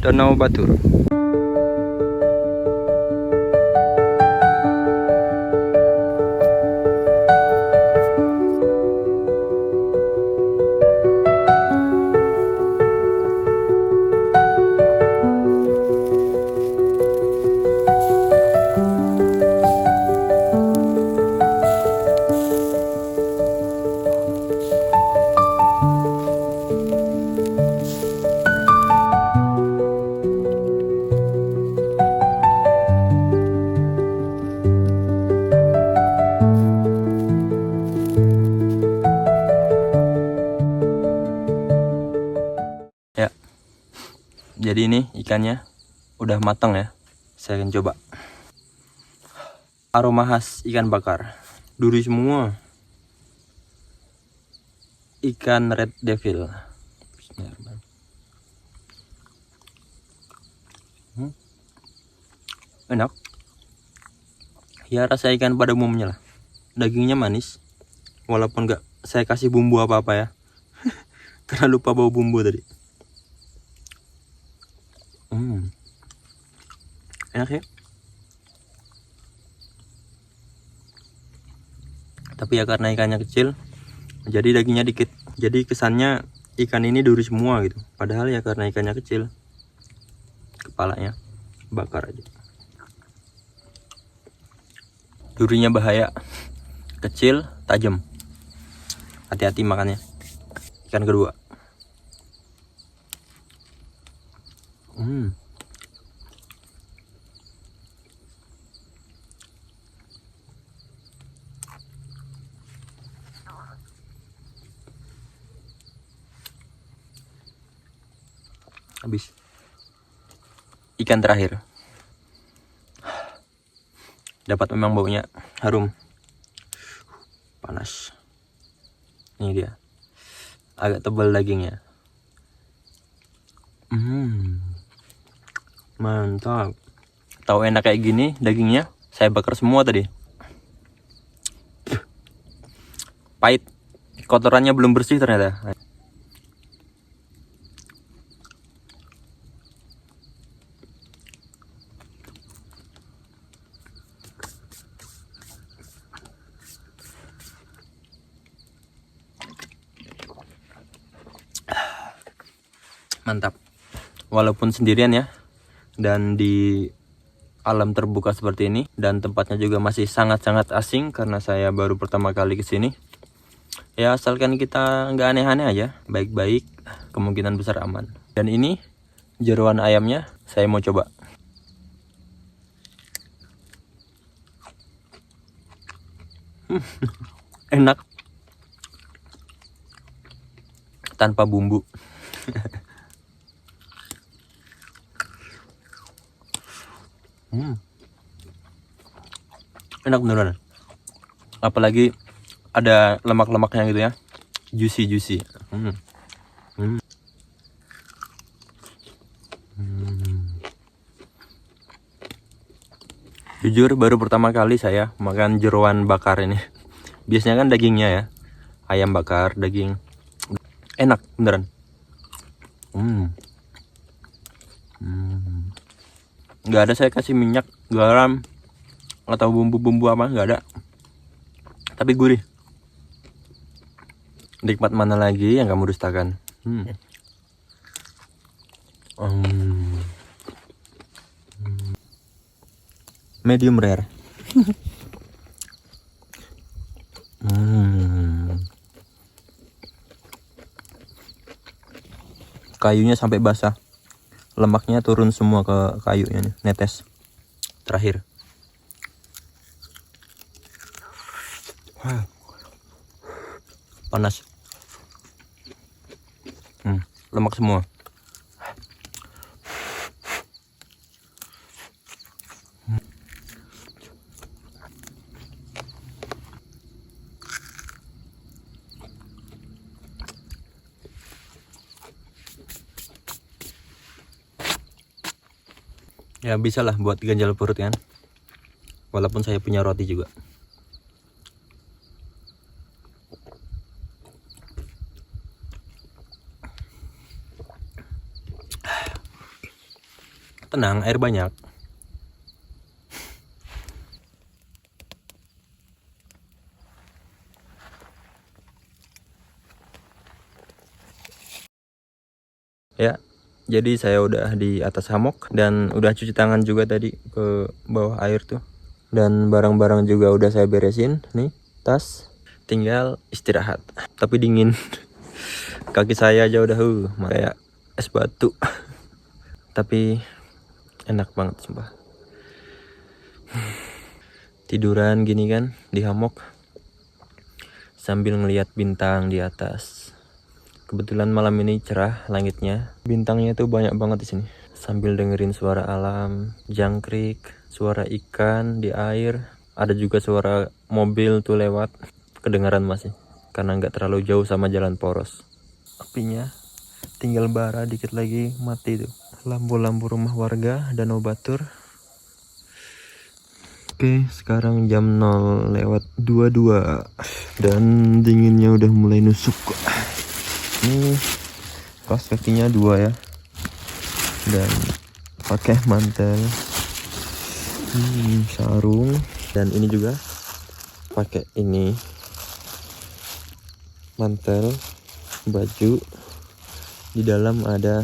Danau Batur. Ya, jadi ini ikannya udah matang ya. Saya akan coba. Aroma khas ikan bakar, duri semua. Ikan red devil. Enak ya, rasa ikan pada umumnya lah. Dagingnya manis, walaupun nggak saya kasih bumbu apa-apa ya. Karena lupa bawa bumbu tadi. Enak ya. Tapi ya karena ikannya kecil, jadi dagingnya dikit. Jadi kesannya ikan ini duri semua gitu. Padahal ya karena ikannya kecil, kepalanya bakar aja. Durinya bahaya, kecil, tajam. Hati-hati makannya. Ikan kedua. Habis. Ikan terakhir. Dapat memang baunya harum. Panas. Ini dia. Agak tebal dagingnya. Mantap. Tahu enak kayak gini dagingnya, saya bakar semua tadi. Pahit. Kotorannya belum bersih ternyata. Mantap. Walaupun sendirian ya, dan di alam terbuka seperti ini, dan tempatnya juga masih sangat-sangat asing karena saya baru pertama kali ke sini. Ya asalkan kita nggak aneh-aneh aja, baik-baik, kemungkinan besar aman. Dan ini jeroan ayamnya saya mau coba. Enak tanpa bumbu. Enak beneran, apalagi ada lemak-lemaknya gitu ya, juicy. Jujur baru pertama kali saya makan jeroan bakar ini. Biasanya kan dagingnya ya, ayam bakar daging. Enak beneran. Nggak ada saya kasih minyak, garam, atau bumbu-bumbu apa, nggak ada. Tapi gurih. Nikmat mana lagi yang kamu dustakan? Medium rare. Kayunya sampai basah, lemaknya turun semua ke kayunya nih, netes. Terakhir. Panas. Lemak semua. Ya bisa lah buat ganjal perut kan, walaupun saya punya roti juga. Tenang, air banyak. Ya, jadi saya udah di atas hammock dan udah cuci tangan juga tadi ke bawah air tuh. Dan barang-barang juga udah saya beresin nih, tas. Tinggal istirahat. Tapi dingin. Kaki saya aja udah kayak es batu. Tapi enak banget sumpah. Tiduran gini kan di hammock sambil ngelihat bintang di atas. Kebetulan malam ini cerah langitnya. Bintangnya tuh banyak banget di sini. Sambil dengerin suara alam, jangkrik, suara ikan di air. Ada juga suara mobil tuh lewat. Kedengaran masih. Karena nggak terlalu jauh sama jalan poros. Apinya tinggal bara dikit lagi mati tuh. Lampu-lampu rumah warga, Danau Batur. Oke, sekarang jam 0:22 dan dinginnya udah mulai nusuk kok. Ini kaos kakinya 2 ya, dan pakai mantel, sarung, dan ini juga pakai ini mantel, baju. Di dalam ada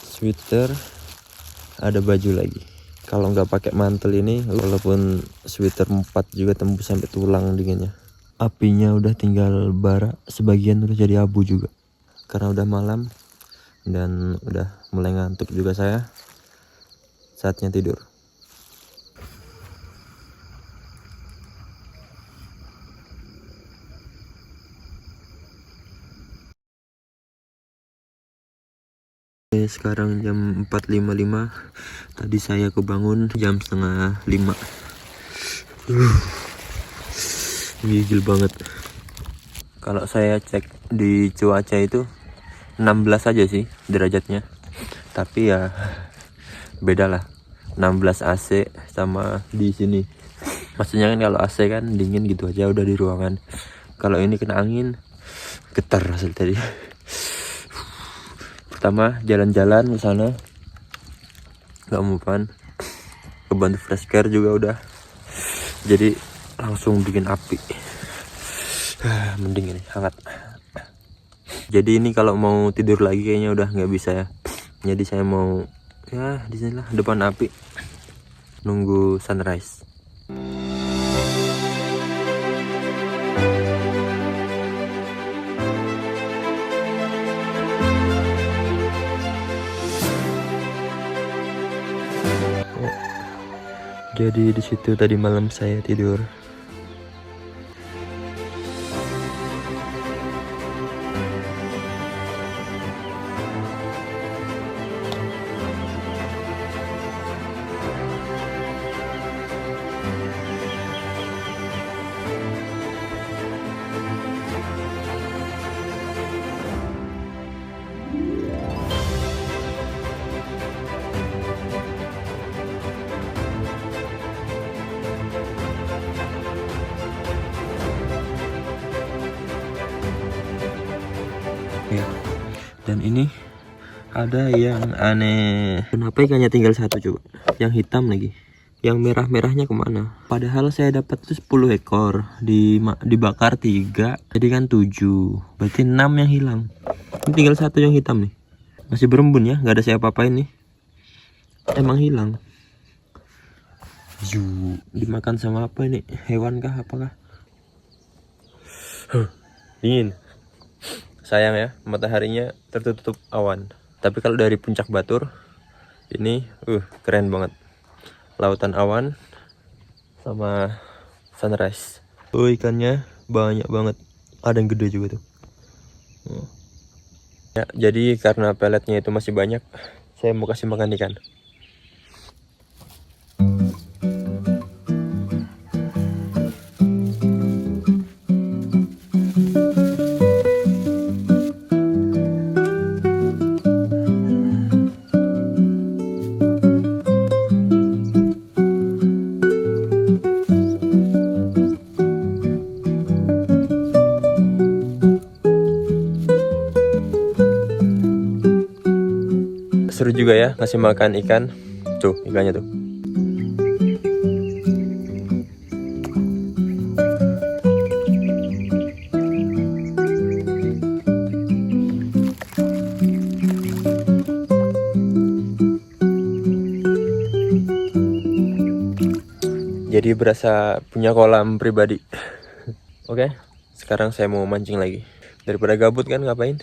sweater, ada baju lagi. Kalau nggak pakai mantel ini, walaupun sweater 4 juga tembus sampai tulang dinginnya. Apinya udah tinggal bara, sebagian udah jadi abu juga. Karena udah malam dan udah mulai ngantuk juga saya. Saatnya tidur. Oke, sekarang jam 4:55. Tadi saya kebangun jam 4:30. Gigil banget. Kalau saya cek di cuaca itu 16 aja sih derajatnya, tapi ya beda lah, 16 AC sama di sini. Maksudnya kan kalau AC kan dingin gitu aja udah di ruangan, kalau ini kena angin getar hasil tadi. Pertama jalan-jalan ke sana nggak move-an, kebantu fresh care juga udah, jadi langsung bikin api. Mending ini hangat. Jadi ini kalau mau tidur lagi kayaknya udah nggak bisa ya. Jadi saya mau ya di sinilah depan api nunggu sunrise. Jadi di situ tadi malam saya tidur. Ya, dan ini ada yang aneh. Kenapa ikannya tinggal satu coba? Yang hitam lagi. Yang merah-merahnya kemana? Padahal saya dapat tuh 10 ekor, dibakar 3, jadi kan 7. Berarti 6 yang hilang. Ini tinggal satu yang hitam nih. Masih berembun ya, nggak ada saya apa-apain nih. Emang hilang. Dimakan sama apa ini? Hewan kah? Apakah? Dingin. Sayang ya, mataharinya tertutup awan. Tapi kalau dari puncak Batur, ini keren banget. Lautan awan sama sunrise. Ikannya banyak banget. Ada yang gede juga tuh. Ya, jadi karena peletnya itu masih banyak, saya mau kasih makan ikan. Seru juga ya ngasih makan ikan. Tuh ikannya tuh. Jadi berasa punya kolam pribadi. Oke, sekarang saya mau mancing lagi. Daripada gabut kan, ngapain?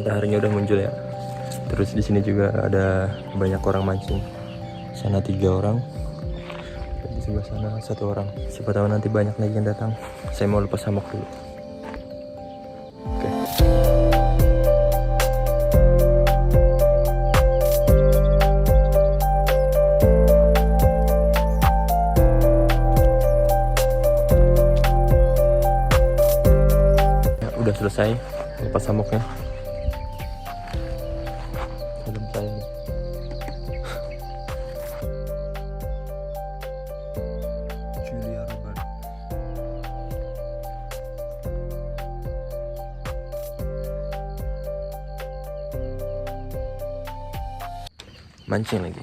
Mataharinya udah muncul ya. Terus di sini juga ada banyak orang mancing. Sana 3 orang, dan di sebelah sana 1 orang. Siapa tahu nanti banyak lagi yang datang. Saya mau lepas hammock dulu. Oke. Ya, udah selesai lepas hammocknya. Belum saya nih. Julia Robert. Mancing lagi.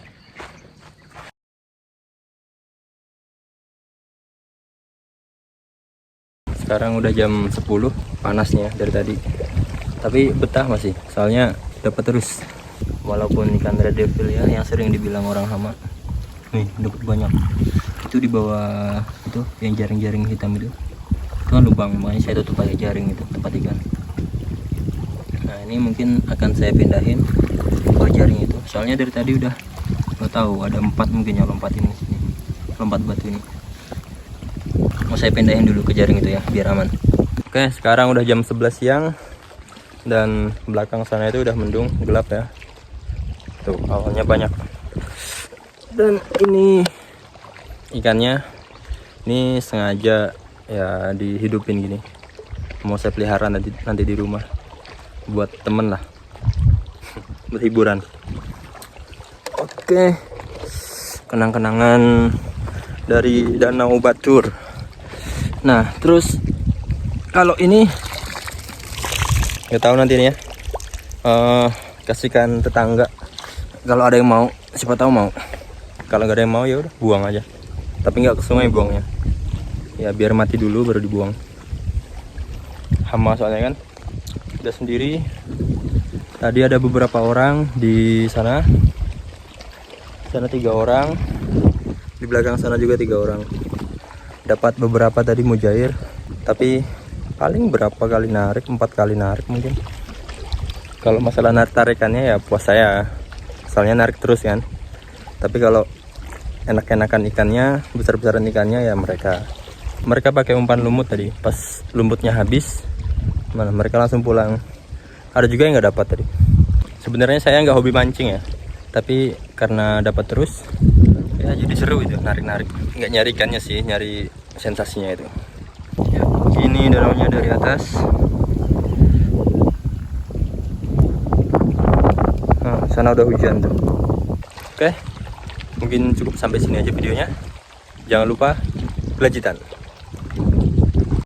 Sekarang udah jam 10, panasnya dari tadi. Tapi betah masih, soalnya dapat terus. Walaupun ikan red devil ya yang sering dibilang orang hama. Nih, dapat banyak. Itu di bawah itu yang jaring-jaring hitam itu. Itu kan lubang, makanya saya tutup pakai jaring itu tempat ikan. Nah, ini mungkin akan saya pindahin ke jaring itu. Soalnya dari tadi udah nggak tahu ada 4 mungkin ya lompat ini sini. Lompat batu ini. Mau saya pindahin dulu ke jaring itu ya biar aman. Oke, sekarang udah jam 11 siang dan belakang sana itu udah mendung, gelap ya. Tuh, awalnya banyak. Dan ini ikannya ini sengaja ya dihidupin gini. Mau saya pelihara nanti di rumah buat temen lah. Buat hiburan. Oke. Kenang-kenangan dari Danau Batur. Nah, terus kalau ini nggak tahu nanti nih ya. Kasihkan tetangga. Kalau ada yang mau, siapa tahu mau. Kalau nggak ada yang mau ya udah buang aja. Tapi nggak ke sungai buangnya. Ya biar mati dulu baru dibuang. Hama soalnya kan. Udah sendiri. Tadi ada beberapa orang di sana. Sana 3 orang. Di belakang sana juga 3 orang. Dapat beberapa tadi mujair. Tapi paling berapa kali narik? 4 kali narik mungkin. Kalau masalah tarikannya ya puas saya. Soalnya narik terus kan. Tapi kalau enak-enakan ikannya, besar-besaran ikannya ya mereka pakai umpan lumut tadi. Pas lumutnya habis, mana mereka langsung pulang. Ada juga yang nggak dapat tadi. Sebenarnya saya nggak hobi mancing ya, tapi karena dapat terus, ya jadi seru itu narik-narik. Nggak nyari ikannya sih, nyari sensasinya itu. Ya, ini danaunya dari atas. Sana udah hujan tuh. Oke, mungkin cukup sampai sini aja videonya. Jangan lupa lanjutan.